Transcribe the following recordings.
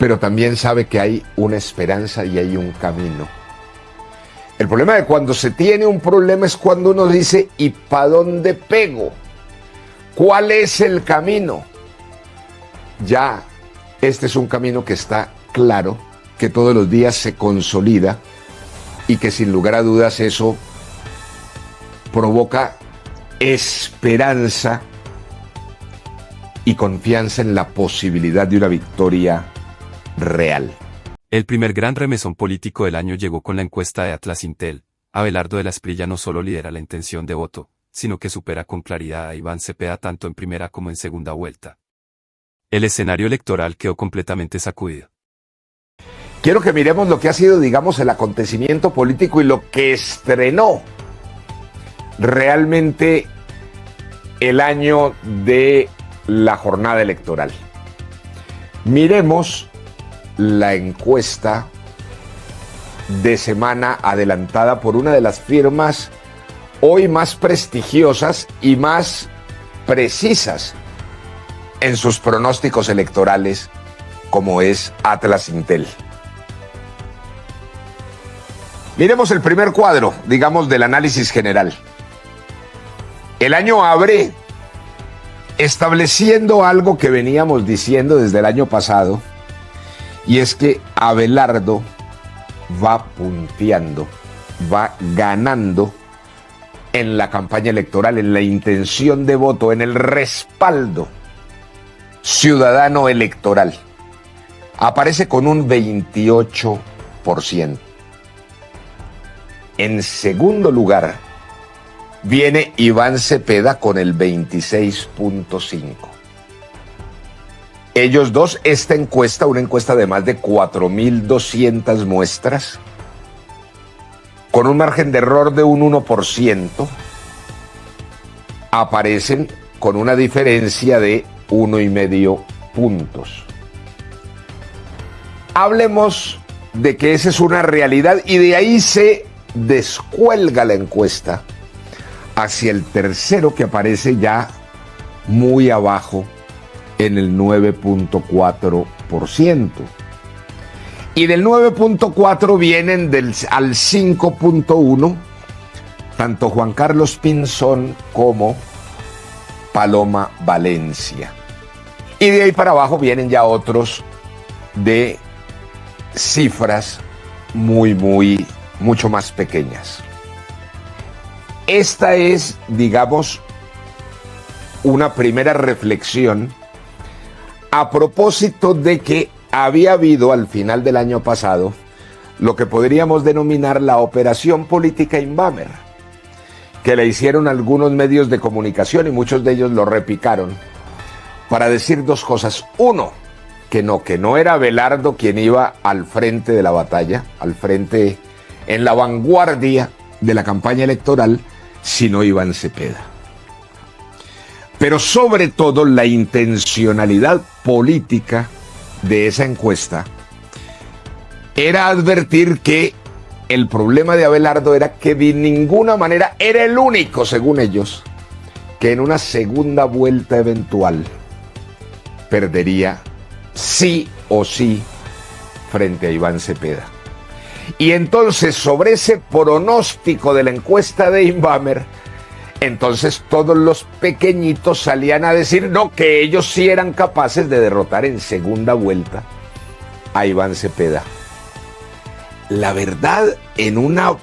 pero también sabe que hay una esperanza y hay un camino. El problema de cuando se tiene un problema es cuando uno dice, ¿y para dónde pego? ¿Cuál es el camino? Ya este es un camino que está claro, que todos los días se consolida y que sin lugar a dudas eso provoca esperanza y confianza en la posibilidad de una victoria real. El primer gran remesón político del año llegó con la encuesta de Atlas Intel. Abelardo de la Espriella no solo lidera la intención de voto, sino que supera con claridad a Iván Cepeda tanto en primera como en segunda vuelta. El escenario electoral quedó completamente sacudido. Quiero que miremos lo que ha sido, digamos, el acontecimiento político y lo que estrenó realmente el año de la jornada electoral. Miremos la encuesta de semana adelantada por una de las firmas hoy más prestigiosas y más precisas en sus pronósticos electorales, como es Atlas Intel. Miremos el primer cuadro, digamos, del análisis general. El año abre estableciendo algo que veníamos diciendo desde el año pasado, y es que Abelardo va punteando, va ganando en la campaña electoral, en la intención de voto, en el respaldo ciudadano electoral. Aparece con un 28%. En segundo lugar, viene Iván Cepeda con el 26.5%. Ellos dos, esta encuesta, una encuesta de más de 4.200 muestras, con un margen de error de un 1%, aparecen con una diferencia de 1,5 puntos. Hablemos de que esa es una realidad y de ahí se descuelga la encuesta hacia el tercero, que aparece ya muy abajo en el 9.4%. Y del 9.4 vienen al 5.1 tanto Juan Carlos Pinzón como Paloma Valencia. Y de ahí para abajo vienen ya otros de cifras mucho más pequeñas. Esta es, digamos, una primera reflexión a propósito de que había habido al final del año pasado lo que podríamos denominar la operación política Inbamer, que le hicieron algunos medios de comunicación y muchos de ellos lo repicaron para decir dos cosas. Uno, que no era Abelardo quien iba al frente de la batalla, al frente, en la vanguardia de la campaña electoral, sino Iván Cepeda. Pero sobre todo la intencionalidad política de esa encuesta era advertir que el problema de Abelardo era que de ninguna manera era el único, según ellos, que en una segunda vuelta eventual perdería sí o sí frente a Iván Cepeda. Y entonces, sobre ese pronóstico de la encuesta de Inbamer, entonces todos los pequeñitos salían a decir no, que ellos sí eran capaces de derrotar en segunda vuelta a Iván Cepeda. La verdad, en una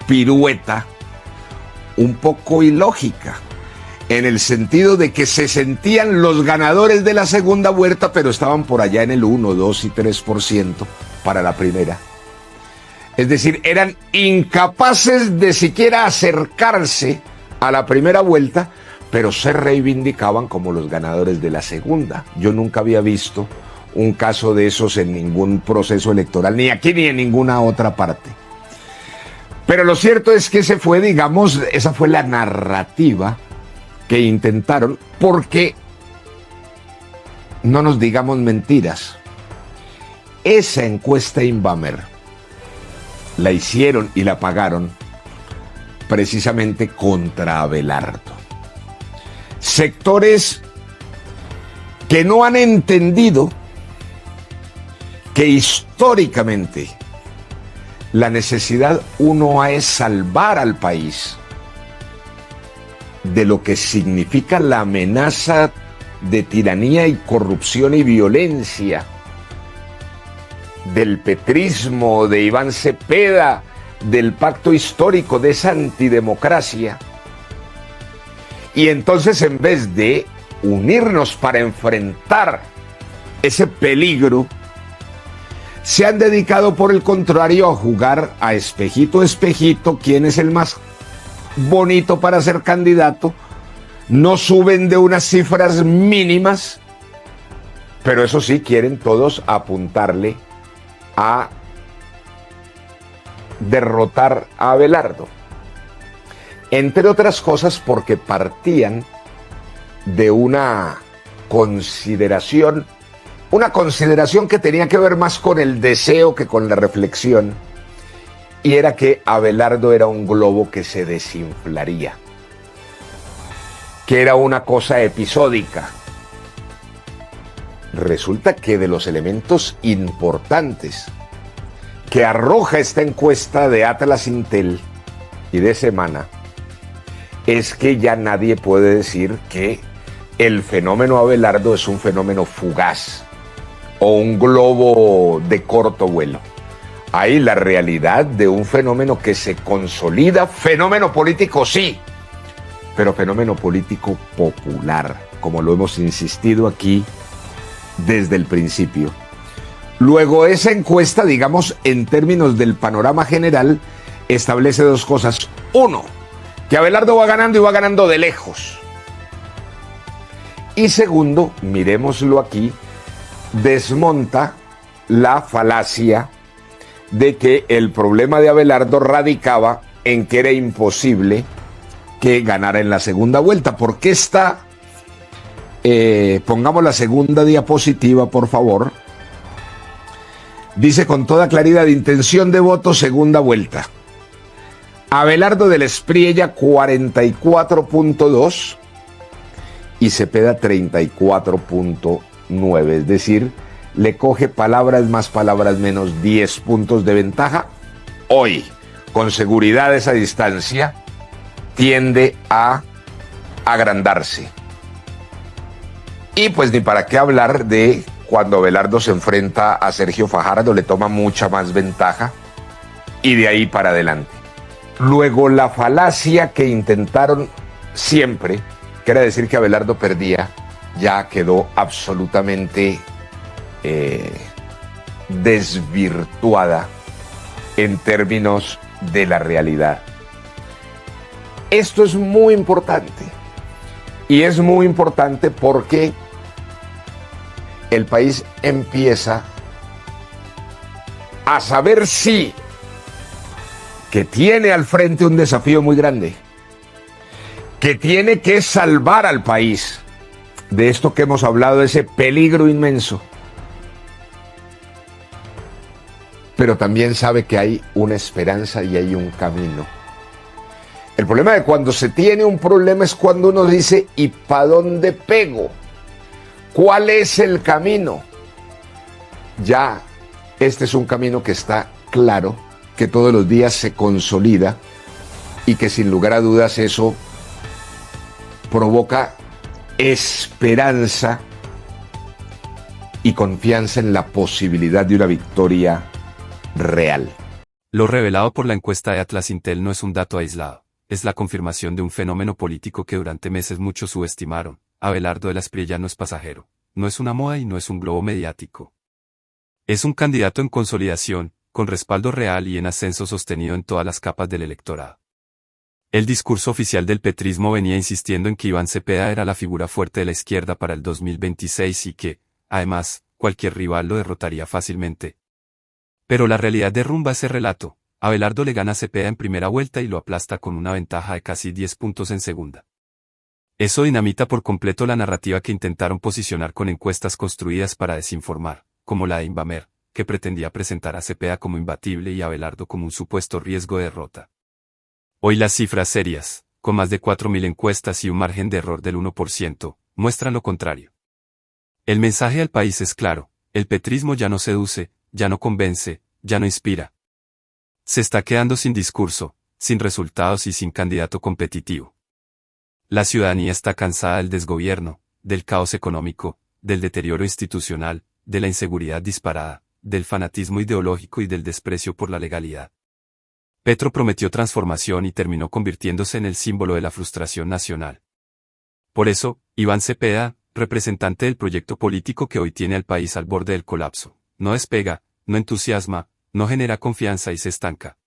pirueta un poco ilógica, en el sentido de que se sentían los ganadores de la segunda vuelta, pero estaban por allá en el 1, 2 y 3% para la primera. Es decir, eran incapaces de siquiera acercarse a la primera vuelta, pero se reivindicaban como los ganadores de la segunda. Yo nunca había visto un caso de esos en ningún proceso electoral, ni aquí ni en ninguna otra parte. Pero lo cierto es que esa fue la narrativa que intentaron, porque no nos digamos mentiras. Esa encuesta Inbamer la hicieron y la pagaron precisamente contra Abelardo. Sectores que no han entendido que históricamente la necesidad uno es salvar al país de lo que significa la amenaza de tiranía y corrupción y violencia del petrismo, de Iván Cepeda, del pacto histórico, de esa antidemocracia. Y entonces, en vez de unirnos para enfrentar ese peligro, se han dedicado, por el contrario, a jugar a espejito, espejito, quién es el más bonito para ser candidato. No suben de unas cifras mínimas, pero eso sí, quieren todos apuntarle a derrotar a Abelardo. Entre otras cosas porque partían de una consideración que tenía que ver más con el deseo que con la reflexión, y era que Abelardo era un globo que se desinflaría, que era una cosa episódica. Resulta que de los elementos importantes que arroja esta encuesta de Atlas Intel y de Semana es que ya nadie puede decir que el fenómeno Abelardo es un fenómeno fugaz o un globo de corto vuelo. Hay la realidad de un fenómeno que se consolida, fenómeno político sí, pero fenómeno político popular, como lo hemos insistido aquí desde el principio. Luego, esa encuesta, digamos, en términos del panorama general, establece dos cosas. Uno, que Abelardo va ganando y va ganando de lejos. Y segundo, miremoslo aquí, desmonta la falacia de que el problema de Abelardo radicaba en que era imposible que ganara en la segunda vuelta. ¿Por qué está? Pongamos la segunda diapositiva, por favor. Dice con toda claridad: intención de voto, segunda vuelta. Abelardo del Espriella 44.2 y Cepeda 34.9. Es decir, le coge palabras más, palabras menos, 10 puntos de ventaja. Hoy, con seguridad, esa distancia tiende a agrandarse. Y pues ni para qué hablar de cuando Abelardo se enfrenta a Sergio Fajardo, le toma mucha más ventaja y de ahí para adelante. Luego, la falacia que intentaron siempre, que era decir que Abelardo perdía, ya quedó absolutamente desvirtuada en términos de la realidad. Esto es muy importante, y es muy importante porque el país empieza a saber sí que tiene al frente un desafío muy grande, que tiene que salvar al país de esto que hemos hablado, de ese peligro inmenso, pero también sabe que hay una esperanza y hay un camino. El problema de cuando se tiene un problema es cuando uno dice: ¿y para dónde pego? ¿Cuál es el camino? Ya, este es un camino que está claro, que todos los días se consolida y que sin lugar a dudas eso provoca esperanza y confianza en la posibilidad de una victoria real. Lo revelado por la encuesta de Atlas Intel no es un dato aislado, es la confirmación de un fenómeno político que durante meses muchos subestimaron. Abelardo del Espriella no es pasajero, no es una moda y no es un globo mediático. Es un candidato en consolidación, con respaldo real y en ascenso sostenido en todas las capas del electorado. El discurso oficial del petrismo venía insistiendo en que Iván Cepeda era la figura fuerte de la izquierda para el 2026 y que, además, cualquier rival lo derrotaría fácilmente. Pero la realidad derrumba ese relato. Abelardo le gana a Cepeda en primera vuelta y lo aplasta con una ventaja de casi 10 puntos en segunda. Eso dinamita por completo la narrativa que intentaron posicionar con encuestas construidas para desinformar, como la de Invamer, que pretendía presentar a Cepeda como imbatible y a Abelardo como un supuesto riesgo de derrota. Hoy las cifras serias, con más de 4.000 encuestas y un margen de error del 1%, muestran lo contrario. El mensaje al país es claro: el petrismo ya no seduce, ya no convence, ya no inspira. Se está quedando sin discurso, sin resultados y sin candidato competitivo. La ciudadanía está cansada del desgobierno, del caos económico, del deterioro institucional, de la inseguridad disparada, del fanatismo ideológico y del desprecio por la legalidad. Petro prometió transformación y terminó convirtiéndose en el símbolo de la frustración nacional. Por eso, Iván Cepeda, representante del proyecto político que hoy tiene al país al borde del colapso, no despega, no entusiasma, no genera confianza y se estanca.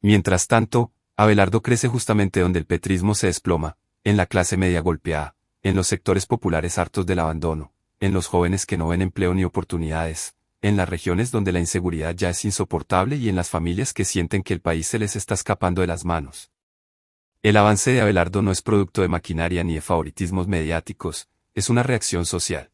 Mientras tanto, Abelardo crece justamente donde el petrismo se desploma, en la clase media golpeada, en los sectores populares hartos del abandono, en los jóvenes que no ven empleo ni oportunidades, en las regiones donde la inseguridad ya es insoportable y en las familias que sienten que el país se les está escapando de las manos. El avance de Abelardo no es producto de maquinaria ni de favoritismos mediáticos, es una reacción social.